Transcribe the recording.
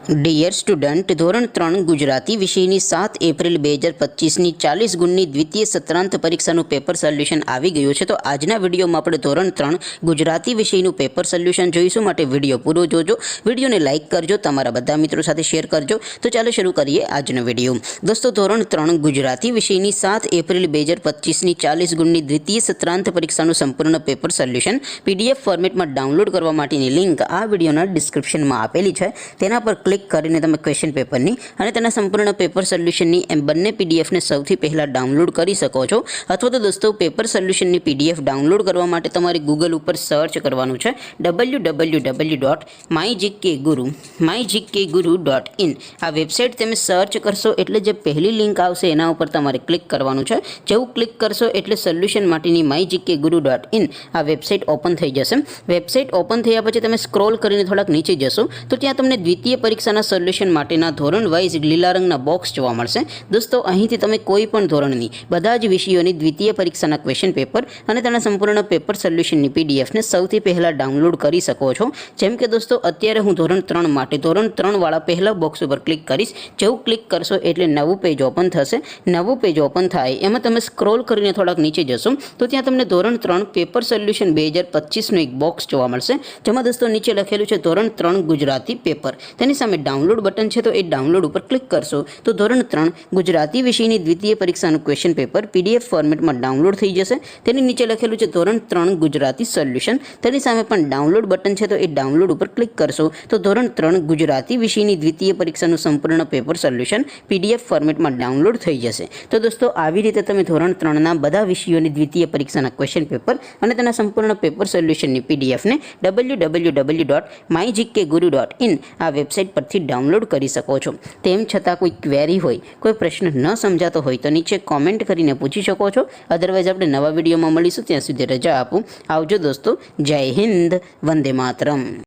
Dear student, ધોરણ 3 ગુજરાતી વિષયની 7 April 2025ની 40 ગુણની દ્વિતીય સત્રાંત પરીક્ષાનું પેપર સોલ્યુશન આવી ગયું છે। તો આજના વિડીયોમાં આપણે ધોરણ 3 ગુજરાતી વિષયનું પેપર સોલ્યુશન જોઈશું, માટે વિડીયો પૂરો જોજો। વિડીયોને લાઇક કરજો, તમારા બધા મિત્રો સાથે શેર કરજો। તો ચાલો શરૂ કરીએ આજનો વિડીયો। દોસ્તો, ધોરણ 3 ગુજરાતી વિષયની 7 એપ્રિલ 2025ની 40 ગુણની દ્વિતીય સત્રાંત પરીક્ષાનું સંપૂર્ણ પેપર સોલ્યુશન પીડીએફ ફોર્મેટમાં ડાઉનલોડ કરવા માટેની લિંક આ વિડીયોના ડિસ્ક્રિપ્શનમાં આપેલી છે। તેના પર ક્લિક કરીને તમે ક્વેશ્ચન પેપરની અને તેના સંપૂર્ણ પેપર સોલ્યુશનની એમ બંને પીડીએફને સૌથી પહેલાં ડાઉનલોડ કરી શકો છો। અથવા તો દોસ્તો, પેપર સોલ્યુશનની પીડીએફ ડાઉનલોડ કરવા માટે તમારે ગૂગલ ઉપર સર્ચ કરવાનું છે www.mygkguru.in। આ વેબસાઇટ તમે સર્ચ કરશો એટલે જે પહેલી લિંક આવશે એના ઉપર તમારે ક્લિક કરવાનું છે। જેવું ક્લિક કરશો એટલે સોલ્યુશન માટેની mygkguru.in આ વેબસાઇટ ઓપન થઈ જશે। વેબસાઇટ ઓપન થયા પછી તમે સ્ક્રોલ કરીને થોડાક નીચે જશો તો ત્યાં તમને દ્વિતીય પરીક્ષાના સોલ્યુશન માટેના ધોરણ વાઇઝ લીલા રંગના બોક્સ જોવા મળશે। દોસ્તો, અહીંથી તમે કોઈ પણ ધોરણની બધા જ વિષયોની દ્વિતીય પરીક્ષાના ક્વેશ્ચન પેપર અને તેના સંપૂર્ણ પેપર સોલ્યુશનની પીડીએફને સૌથી પહેલાં ડાઉનલોડ કરી શકો છો। જેમ કે દોસ્તો, અત્યારે હું ધોરણ 3 માટે ધોરણ 3 વાળા પહેલા બોક્સ ઉપર ક્લિક કરીશ। જેવું ક્લિક કરશો એટલે નવું પેજ ઓપન થશે। નવું પેજ ઓપન થાય એમાં તમે સ્ક્રોલ કરીને થોડાક નીચે જશો તો ત્યાં તમને ધોરણ 3 પેપર સોલ્યુશન 2025નું એક બોક્સ જોવા મળશે, જેમાં દોસ્તો નીચે લખેલું છે ધોરણ 3 ગુજરાતી પેપર। તેની સામે ડાઉનલોડ બટન છે, તો એ ડાઉનલોડ ઉપર ક્લિક કરશો તો ધોરણ 3 ગુજરાતી વિષયની દ્વિતીય પરીક્ષાનું ક્વેશ્ચન પેપર પીડીએફ ફોર્મેટમાં ડાઉનલોડ થઈ જશે। તેની નીચે લખેલું છે ધોરણ 3 ગુજરાતી સોલ્યુશન। તેની સામે પણ ડાઉનલોડ બટન છે, તો એ ડાઉનલોડ ઉપર ક્લિક કરશો તો ધોરણ 3 ગુજરાતી વિષયની દ્વિતીય પરીક્ષાનું સંપૂર્ણ પેપર સોલ્યુશન પીડીએફ ફોર્મેટમાં ડાઉનલોડ થઈ જશે। તો દોસ્તો, આવી રીતે તમે ધોરણ 3ના બધા વિષયોની દ્વિતીય પરીક્ષાના ક્વેશ્ચન પેપર અને તેના સંપૂર્ણ પેપર સોલ્યુશનની પીડીએફને www.mygkguru.in આ વેબસાઇટ પરથી ડાઉનલોડ કરી શકો છો। તેમ છતાં કોઈ ક્વેરી હોય, કોઈ પ્રશ્ન ન સમજાતો હોય તો નીચે કોમેન્ટ કરીને પૂછી શકો છો। અદરવાઇઝ આપણે નવા વિડીયોમાં મળીશું, ત્યાં સુધી રજા આપું। આવજો દોસ્તો, જય હિન્દ, વંદે માતરમ।